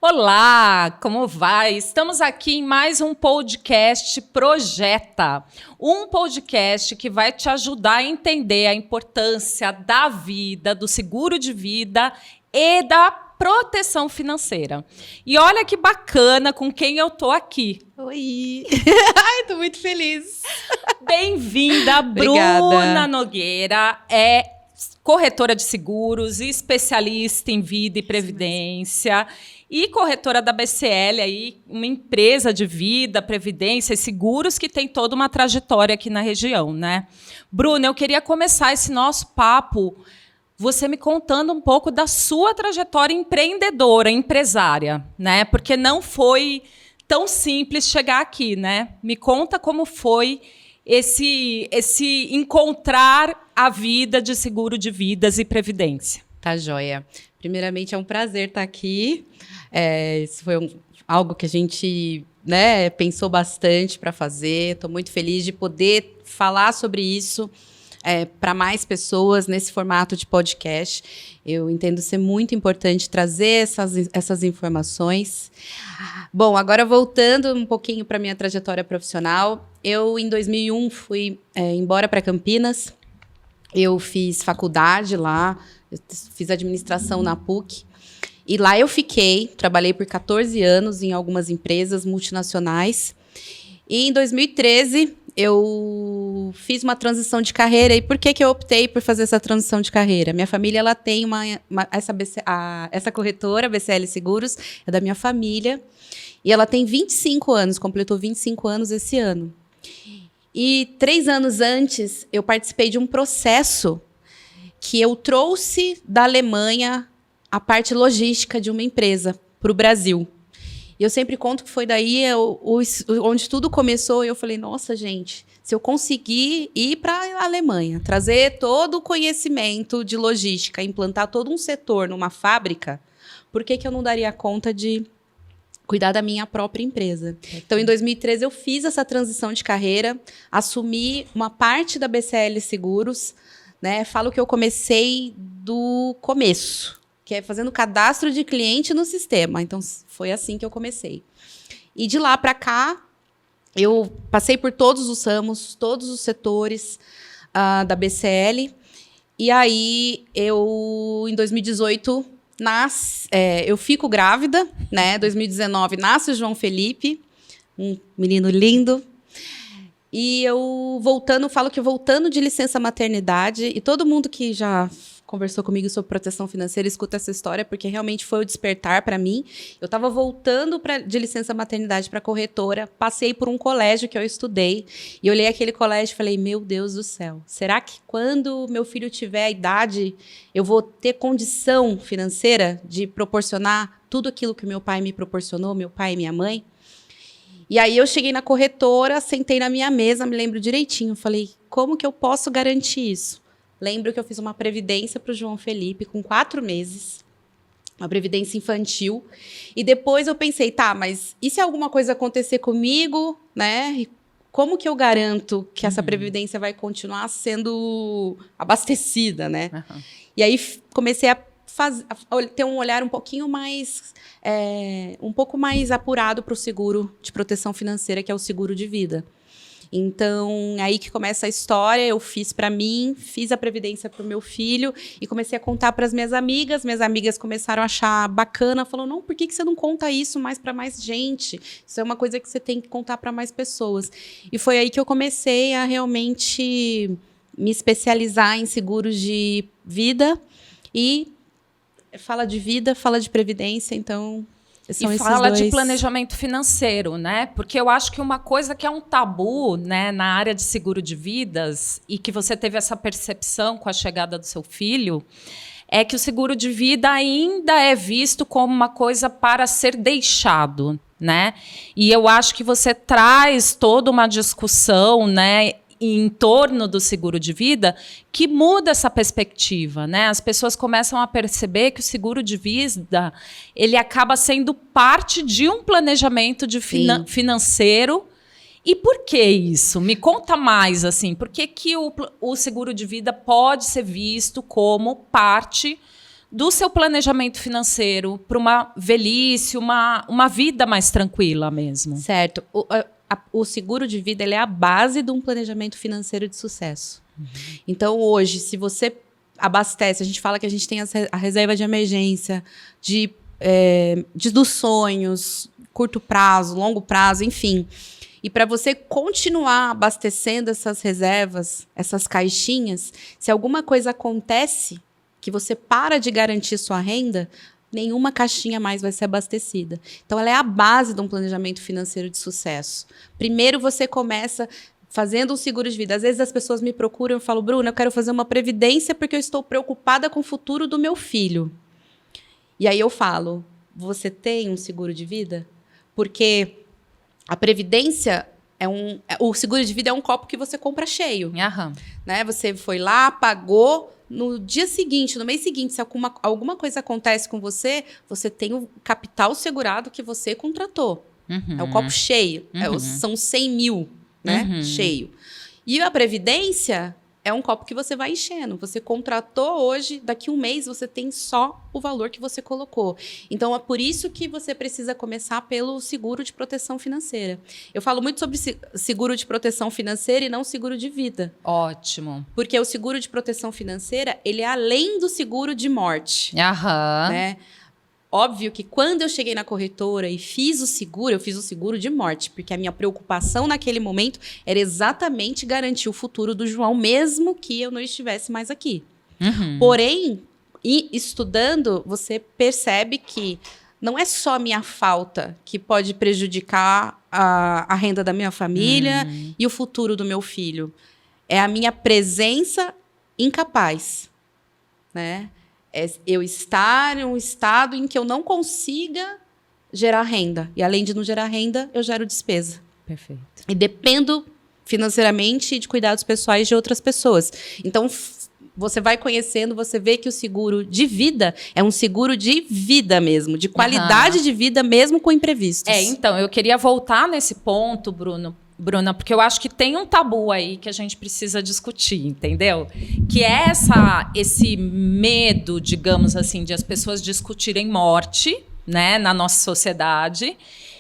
Olá, como vai? Estamos aqui em mais um podcast Projeta. Um podcast que vai te ajudar a entender a importância da vida, do seguro de vida e da proteção financeira. E olha que bacana com quem eu tô aqui. Oi! Ai, tô muito feliz. Bem-vinda, Bruna Nogueira. É corretora de seguros, especialista em vida e previdência. E corretora da BCL, aí, uma empresa de vida, previdência e seguros que tem toda uma trajetória aqui na região, né? Bruna, eu queria começar esse nosso papo você me contando um pouco da sua trajetória empreendedora, empresária, né? Porque não foi tão simples chegar aqui, né? Me conta como foi esse encontrar a vida de seguro de vidas e previdência. Tá joia. Primeiramente, é um prazer estar aqui. Isso foi algo que a gente pensou bastante para fazer. Estou muito feliz de poder falar sobre isso para mais pessoas nesse formato de podcast. Eu entendo ser muito importante trazer essas informações. Bom, agora voltando um pouquinho para a minha trajetória profissional. Eu, em 2001, fui embora para Campinas. Eu fiz faculdade lá, eu fiz administração na PUC. E lá eu fiquei, trabalhei por 14 anos em algumas empresas multinacionais. E em 2013, eu fiz uma transição de carreira. E por que eu optei por fazer essa transição de carreira? Minha família ela tem essa corretora, BCL Seguros, é da minha família. E ela tem 25 anos, completou 25 anos esse ano. E 3 anos antes, eu participei de um processo que eu trouxe da Alemanha a parte logística de uma empresa para o Brasil. E eu sempre conto que foi daí onde tudo começou. E eu falei, nossa, gente, se eu conseguir ir para a Alemanha, trazer todo o conhecimento de logística, implantar todo um setor numa fábrica, por que eu não daria conta de cuidar da minha própria empresa? Então, em 2013, eu fiz essa transição de carreira, assumi uma parte da BCL Seguros, né? Falo que eu comecei do começo, que é fazendo cadastro de cliente no sistema. Então, foi assim que eu comecei. E de lá para cá, eu passei por todos os ramos, todos os setores da BCL. E aí, em 2018... eu fico grávida, né? 2019 nasce o João Felipe, um menino lindo. E eu falo que voltando de licença maternidade, e todo mundo que já conversou comigo sobre proteção financeira escuta essa história, porque realmente foi o despertar para mim. Eu estava voltando de licença maternidade para corretora, passei por um colégio que eu estudei, e olhei aquele colégio e falei, meu Deus do céu, será que quando meu filho tiver a idade, eu vou ter condição financeira de proporcionar tudo aquilo que meu pai me proporcionou, meu pai e minha mãe? E aí eu cheguei na corretora, sentei na minha mesa, me lembro direitinho, falei, como que eu posso garantir isso? Lembro que eu fiz uma previdência para o João Felipe com 4 meses, uma previdência infantil. E depois eu pensei, tá, mas e se alguma coisa acontecer comigo, né? Como que eu garanto que essa previdência vai continuar sendo abastecida, né? Uhum. E aí comecei a ter um olhar um pouquinho mais, um pouco mais apurado para o seguro de proteção financeira, que é o seguro de vida. Então, aí que começa a história, eu fiz para mim, fiz a previdência para o meu filho e comecei a contar para as minhas amigas. Minhas amigas começaram a achar bacana, falaram, não, por que você não conta isso mais para mais gente? Isso é uma coisa que você tem que contar para mais pessoas. E foi aí que eu comecei a realmente me especializar em seguros de vida e fala de vida, fala de previdência, então... E fala de planejamento financeiro, né? Porque eu acho que uma coisa que é um tabu, né, na área de seguro de vidas, e que você teve essa percepção com a chegada do seu filho, é que o seguro de vida ainda é visto como uma coisa para ser deixado, né? E eu acho que você traz toda uma discussão, né, em torno do seguro de vida, que muda essa perspectiva, né? As pessoas começam a perceber que o seguro de vida ele acaba sendo parte de um planejamento de financeiro. E por que isso? Me conta mais, assim, por que o seguro de vida pode ser visto como parte do seu planejamento financeiro para uma velhice, uma vida mais tranquila mesmo. Certo. O seguro de vida ele é a base de um planejamento financeiro de sucesso. Então, hoje, se você abastece, a gente fala que a gente tem a reserva de emergência, dos sonhos, curto prazo, longo prazo, enfim. E para você continuar abastecendo essas reservas, essas caixinhas, se alguma coisa acontece que você para de garantir sua renda, nenhuma caixinha mais vai ser abastecida. Então, ela é a base de um planejamento financeiro de sucesso. Primeiro, você começa fazendo um seguro de vida. Às vezes, as pessoas me procuram e falam, Bruna, eu quero fazer uma previdência porque eu estou preocupada com o futuro do meu filho. E aí eu falo, você tem um seguro de vida? Porque a previdência o seguro de vida é um copo que você compra cheio. Né? Você foi lá, pagou, no dia seguinte, no mês seguinte, se alguma coisa acontece com você, você tem o capital segurado que você contratou. É o copo cheio. São 100 mil, né? Cheio. E a previdência é um copo que você vai enchendo. Você contratou hoje, daqui um mês você tem só o valor que você colocou. Então, é por isso que você precisa começar pelo seguro de proteção financeira. Eu falo muito sobre seguro de proteção financeira e não seguro de vida. Ótimo. Porque o seguro de proteção financeira, ele é além do seguro de morte. Né? Óbvio que quando eu cheguei na corretora e fiz o seguro, eu fiz o seguro de morte, porque a minha preocupação naquele momento era exatamente garantir o futuro do João, mesmo que eu não estivesse mais aqui. Porém, estudando, você percebe que não é só a minha falta que pode prejudicar a renda da minha família e o futuro do meu filho. É a minha presença incapaz, né? É eu estar em um estado em que eu não consiga gerar renda. E além de não gerar renda, eu gero despesa. Perfeito. E dependo financeiramente de cuidados pessoais de outras pessoas. Então, você vai conhecendo, você vê que o seguro de vida é um seguro de vida mesmo, de qualidade de vida mesmo com imprevistos. Então, eu queria voltar nesse ponto, Bruna, porque eu acho que tem um tabu aí que a gente precisa discutir, entendeu? Que é esse medo, digamos assim, de as pessoas discutirem morte, né, na nossa sociedade.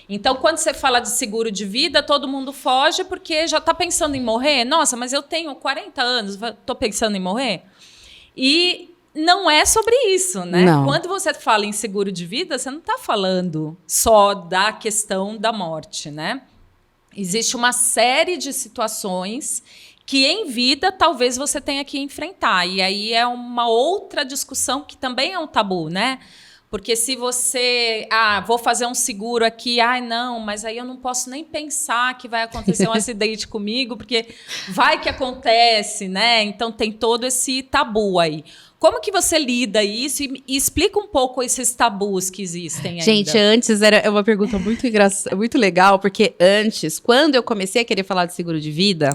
Então, quando você fala de seguro de vida, todo mundo foge porque já está pensando em morrer. Nossa, mas eu tenho 40 anos, estou pensando em morrer. E não é sobre isso, né? Não. Quando você fala em seguro de vida, você não está falando só da questão da morte, né? Existe uma série de situações que em vida talvez você tenha que enfrentar. E aí é uma outra discussão que também é um tabu, né? Porque se você... vou fazer um seguro aqui. Não, mas aí eu não posso nem pensar que vai acontecer um acidente comigo, porque vai que acontece, né? Então tem todo esse tabu aí. Como que você lida isso e explica um pouco esses tabus que existem ainda? Gente, antes era uma pergunta muito engraçada, muito legal, porque antes, quando eu comecei a querer falar de seguro de vida,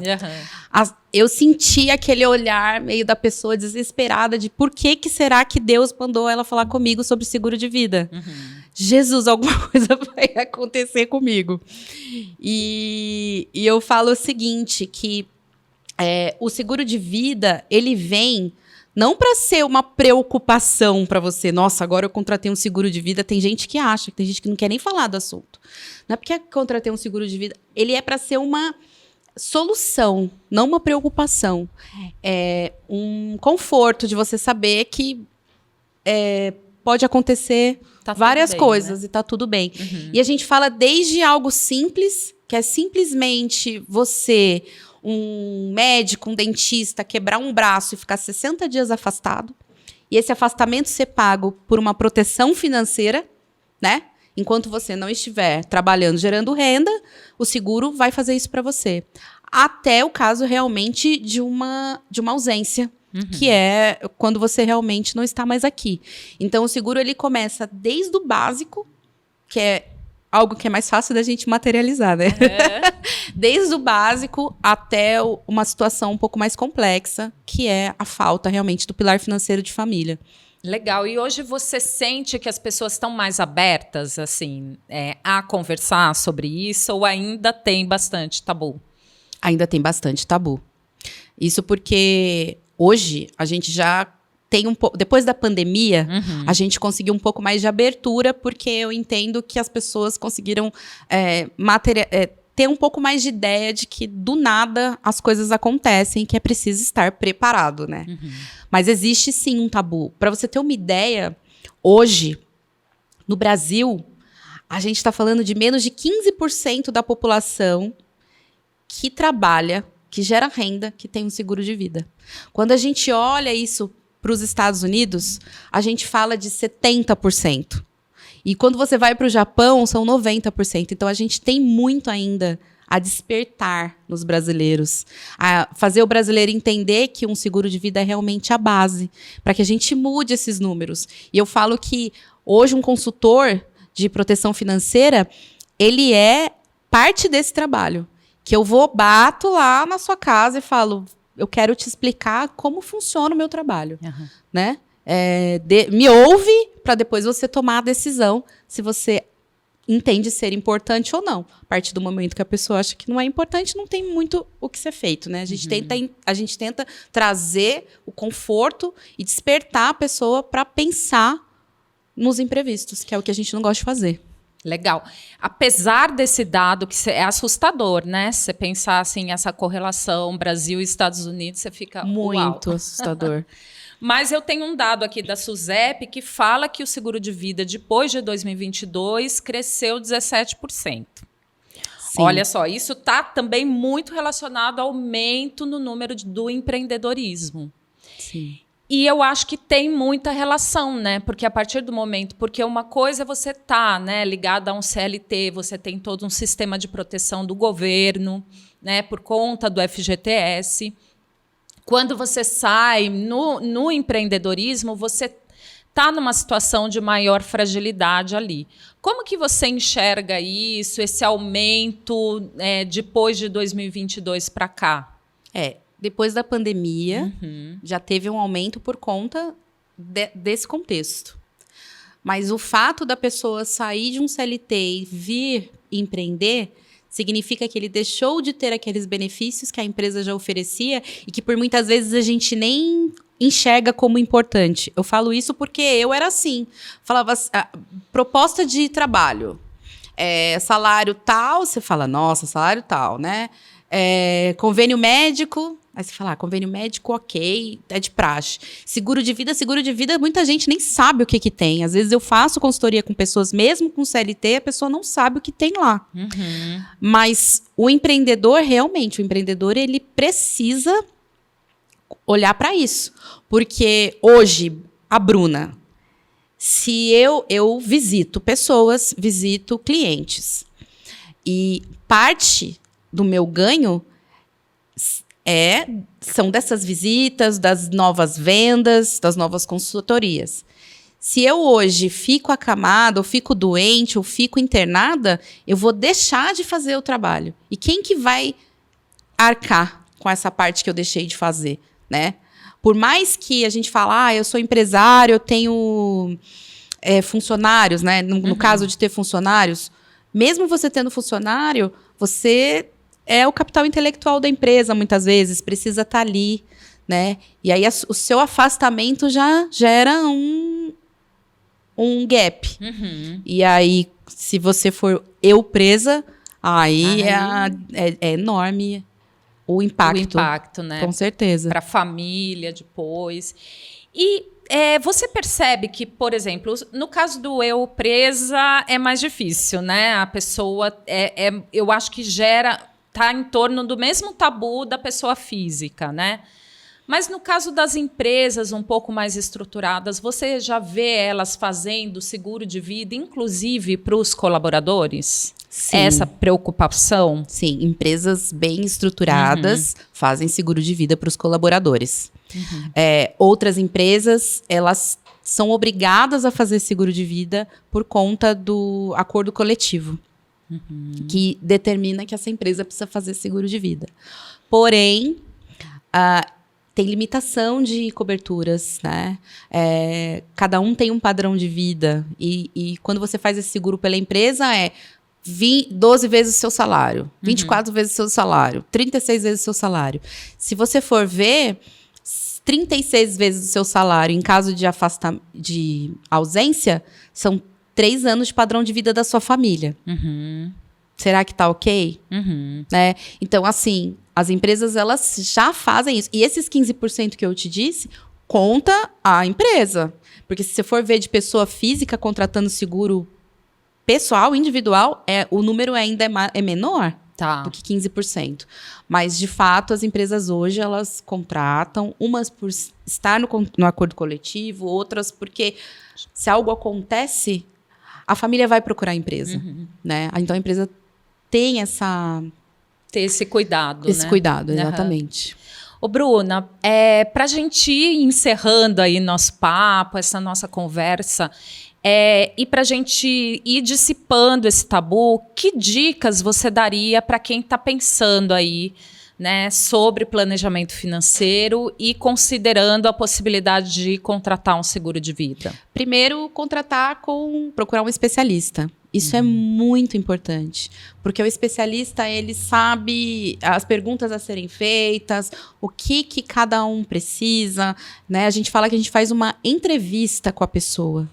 eu sentia aquele olhar meio da pessoa desesperada de por que será que Deus mandou ela falar comigo sobre seguro de vida? Jesus, alguma coisa vai acontecer comigo. E eu falo o seguinte, que o seguro de vida, ele vem... não para ser uma preocupação para você. Nossa, agora eu contratei um seguro de vida. Tem gente que acha, tem gente que não quer nem falar do assunto. Não é porque eu contratei um seguro de vida. Ele é para ser uma solução, não uma preocupação. É um conforto de você saber que pode acontecer várias coisas, né? E tá tudo bem. E a gente fala desde algo simples, que é simplesmente você... um médico, um dentista, quebrar um braço e ficar 60 dias afastado, e esse afastamento ser pago por uma proteção financeira, né? Enquanto você não estiver trabalhando, gerando renda, o seguro vai fazer isso para você. Até o caso realmente de uma ausência, que é quando você realmente não está mais aqui. Então, o seguro ele começa desde o básico, que é algo que é mais fácil da gente materializar, né? Desde o básico até uma situação um pouco mais complexa, que é a falta realmente do pilar financeiro de família. Legal. E hoje você sente que as pessoas estão mais abertas, assim, a conversar sobre isso, ou ainda tem bastante tabu? Ainda tem bastante tabu. Isso porque hoje a gente já tem depois da pandemia, a gente conseguiu um pouco mais de abertura, porque eu entendo que as pessoas conseguiram ter um pouco mais de ideia de que, do nada, as coisas acontecem, que é preciso estar preparado, né? Mas existe, sim, um tabu. Para você ter uma ideia, hoje, no Brasil, a gente está falando de menos de 15% da população que trabalha, que gera renda, que tem um seguro de vida. Quando a gente olha isso para os Estados Unidos, a gente fala de 70%. E quando você vai para o Japão, são 90%. Então, a gente tem muito ainda a despertar nos brasileiros, a fazer o brasileiro entender que um seguro de vida é realmente a base, para que a gente mude esses números. E eu falo que, hoje, um consultor de proteção financeira, ele é parte desse trabalho. Que eu bato lá na sua casa e falo, eu quero te explicar como funciona o meu trabalho, né? Me ouve para depois você tomar a decisão se você entende ser importante ou não. A partir do momento que a pessoa acha que não é importante, não tem muito o que ser feito, né? A gente tenta trazer o conforto e despertar a pessoa para pensar nos imprevistos, que é o que a gente não gosta de fazer. Legal. Apesar desse dado que é assustador, né? Se você pensar assim, essa correlação Brasil e Estados Unidos, você fica muito assustador. Mas eu tenho um dado aqui da SUSEP que fala que o seguro de vida, depois de 2022, cresceu 17%. Sim. Olha só, isso está também muito relacionado ao aumento no número do empreendedorismo. Sim. E eu acho que tem muita relação, né? Porque a partir do momento... Porque uma coisa é você estar, né, ligado a um CLT, você tem todo um sistema de proteção do governo, né, por conta do FGTS. Quando você sai no empreendedorismo, você está numa situação de maior fragilidade ali. Como que você enxerga isso, esse aumento depois de 2022 para cá? Depois da pandemia, já teve um aumento por conta desse contexto. Mas o fato da pessoa sair de um CLT e vir empreender significa que ele deixou de ter aqueles benefícios que a empresa já oferecia e que por muitas vezes a gente nem enxerga como importante. Eu falo isso porque eu era assim. Falava, proposta de trabalho, salário tal, você fala, nossa, salário tal, né? Convênio médico, aí você fala, convênio médico, ok, é de praxe. Seguro de vida, muita gente nem sabe o que tem. Às vezes eu faço consultoria com pessoas, mesmo com CLT, a pessoa não sabe o que tem lá. Mas o empreendedor, realmente, ele precisa olhar para isso. Porque hoje, a Bruna, se eu visito pessoas, visito clientes, e parte do meu ganho são dessas visitas, das novas vendas, das novas consultorias. Se eu hoje fico acamada, ou fico doente, ou fico internada, eu vou deixar de fazer o trabalho. E quem que vai arcar com essa parte que eu deixei de fazer, né? Por mais que a gente fale, eu sou empresário, eu tenho funcionários, né? No caso de ter funcionários, mesmo você tendo funcionário, você é o capital intelectual da empresa, muitas vezes, precisa estar ali, né? E aí o seu afastamento já gera um gap. E aí, se você for presa, aí é enorme o impacto. O impacto, né? Com certeza. Para a família depois. E você percebe que, por exemplo, no caso do presa, é mais difícil, né? A pessoa, eu acho que está em torno do mesmo tabu da pessoa física, né? Mas no caso das empresas um pouco mais estruturadas, você já vê elas fazendo seguro de vida, inclusive para os colaboradores? Sim. Essa preocupação? Sim, empresas bem estruturadas fazem seguro de vida para os colaboradores. Outras empresas, elas são obrigadas a fazer seguro de vida por conta do acordo coletivo, que determina que essa empresa precisa fazer seguro de vida. Porém, tem limitação de coberturas, né? Cada um tem um padrão de vida. E quando você faz esse seguro pela empresa, 12 vezes o seu salário, 24 vezes o seu salário, 36 vezes o seu salário. Se você for ver, 36 vezes o seu salário em caso de ausência, são 3 anos de padrão de vida da sua família. Será que tá ok? Né? Então, assim, as empresas, elas já fazem isso. E esses 15% que eu te disse, conta a empresa. Porque se você for ver de pessoa física contratando seguro pessoal, individual, o número ainda é menor do que 15%. Mas, de fato, as empresas hoje, elas contratam, umas por estar no acordo coletivo, outras porque se algo acontece, a família vai procurar a empresa. Né? Então, a empresa tem ter esse cuidado. Esse cuidado, exatamente. Ô, Bruna, para a gente ir encerrando aí nosso papo, essa nossa conversa, e para a gente ir dissipando esse tabu, que dicas você daria para quem está pensando aí, né, sobre planejamento financeiro e considerando a possibilidade de contratar um seguro de vida? Primeiro, procurar um especialista. Isso é muito importante, porque o especialista, ele sabe as perguntas a serem feitas, o que cada um precisa, né? A gente fala que a gente faz uma entrevista com a pessoa,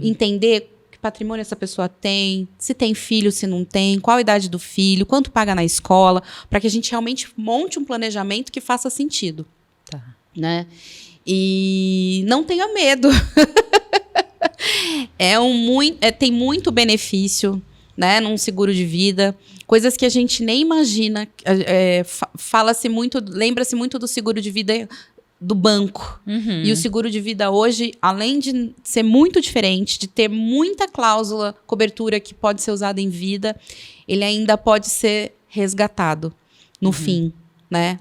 entender que patrimônio essa pessoa tem, se tem filho, se não tem, qual a idade do filho, quanto paga na escola, para que a gente realmente monte um planejamento que faça sentido. Né? E não tenha medo. Tem muito benefício, né, num seguro de vida, coisas que a gente nem imagina. Lembra-se muito do seguro de vida do banco. E o seguro de vida hoje, além de ser muito diferente, de ter muita cláusula, cobertura que pode ser usada em vida, ele ainda pode ser resgatado no fim, né?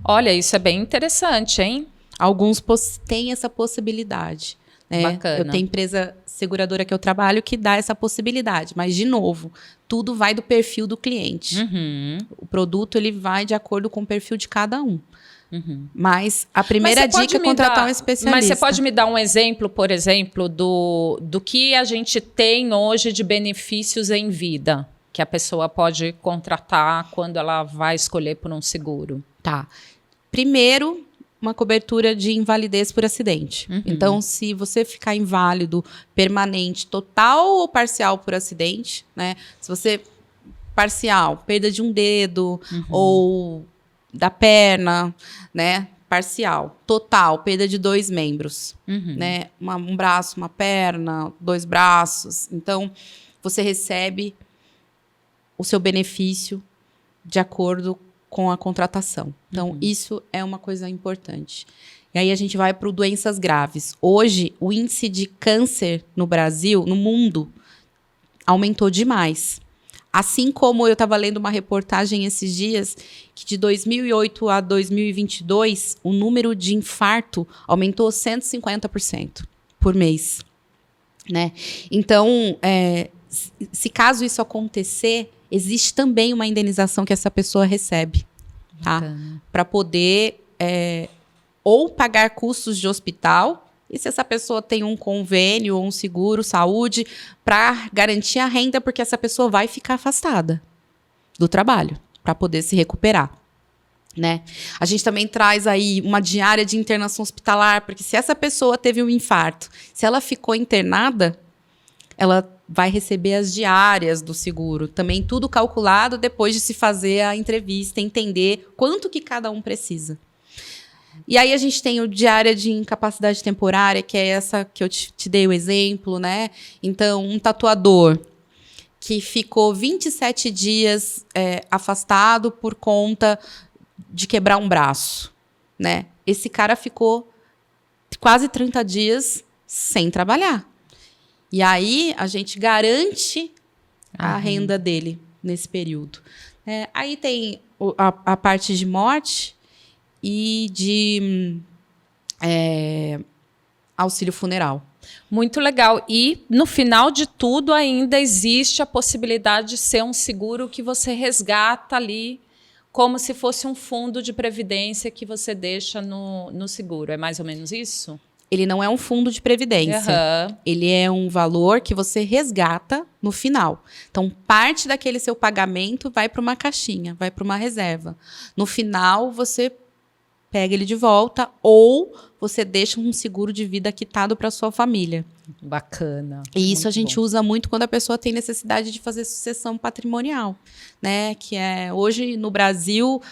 Olha, isso é bem interessante, hein? Alguns têm essa possibilidade. Bacana. Eu tenho empresa seguradora que eu trabalho que dá essa possibilidade. Mas, de novo, tudo vai do perfil do cliente. O produto, ele vai de acordo com o perfil de cada um. Mas a primeira dica é contratar um especialista. Mas você pode me dar um exemplo, por exemplo, do que a gente tem hoje de benefícios em vida, que a pessoa pode contratar quando ela vai escolher por um seguro? Tá. Primeiro, uma cobertura de invalidez por acidente. Então, se você ficar inválido, permanente, total ou parcial por acidente, né? Se você parcial, perda de um dedo ou da perna, né? Parcial. Total, perda de 2 membros, né? Um braço, uma perna, 2 braços. Então, você recebe o seu benefício de acordo com a contratação. Então, isso é uma coisa importante. E aí a gente vai para doenças graves. Hoje, o índice de câncer no Brasil, no mundo, aumentou demais. Assim como eu estava lendo uma reportagem esses dias, que de 2008 a 2022, o número de infarto aumentou 150% por mês. Né? Então, se caso isso acontecer, existe também uma indenização que essa pessoa recebe, tá? Para poder ou pagar custos de hospital, e se essa pessoa tem um convênio ou um seguro saúde, para garantir a renda, porque essa pessoa vai ficar afastada do trabalho, para poder se recuperar. Né? A gente também traz aí uma diária de internação hospitalar, porque se essa pessoa teve um infarto, se ela ficou internada, ela vai receber as diárias do seguro. Também tudo calculado depois de se fazer a entrevista, entender quanto que cada um precisa. E aí a gente tem o diária de incapacidade temporária, que é essa que eu te dei o exemplo, né? Então, um tatuador que ficou 27 dias afastado por conta de quebrar um braço, né? Esse cara ficou quase 30 dias sem trabalhar. E aí, a gente garante a renda dele nesse período. Aí tem a parte de morte e de auxílio funeral. Muito legal. E, no final de tudo, ainda existe a possibilidade de ser um seguro que você resgata ali, como se fosse um fundo de previdência que você deixa no seguro. É mais ou menos isso? Ele não é um fundo de previdência. Ele é um valor que você resgata no final. Então, parte daquele seu pagamento vai para uma caixinha, vai para uma reserva. No final, você pega ele de volta, ou você deixa um seguro de vida quitado para sua família. Bacana. E isso a gente usa muito quando a pessoa tem necessidade de fazer sucessão patrimonial, né? Que é hoje no Brasil,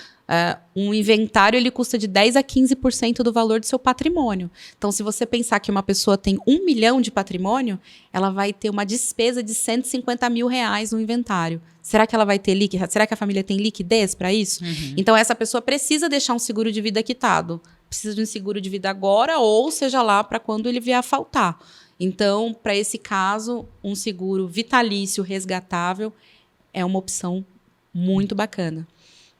um inventário ele custa de 10% a 15% do valor do seu patrimônio. Então, se você pensar que uma pessoa tem 1 milhão de patrimônio, ela vai ter uma despesa de R$150 mil no inventário. Será que ela vai ter liquidez? Será que a família tem liquidez para isso? Uhum. Então, essa pessoa precisa deixar um seguro de vida quitado. Precisa de um seguro de vida agora, ou seja lá para quando ele vier a faltar. Então, para esse caso, um seguro vitalício resgatável é uma opção muito bacana.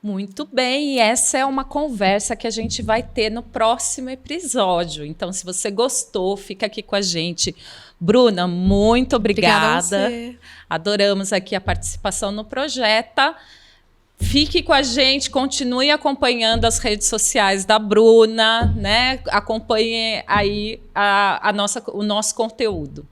Muito bem, e essa é uma conversa que a gente vai ter no próximo episódio. Então, se você gostou, fica aqui com a gente. Bruna, muito obrigada. Obrigada a você. Adoramos aqui a participação no Projeta. Fique com a gente, continue acompanhando as redes sociais da Bruna, né? Acompanhe aí o nosso conteúdo.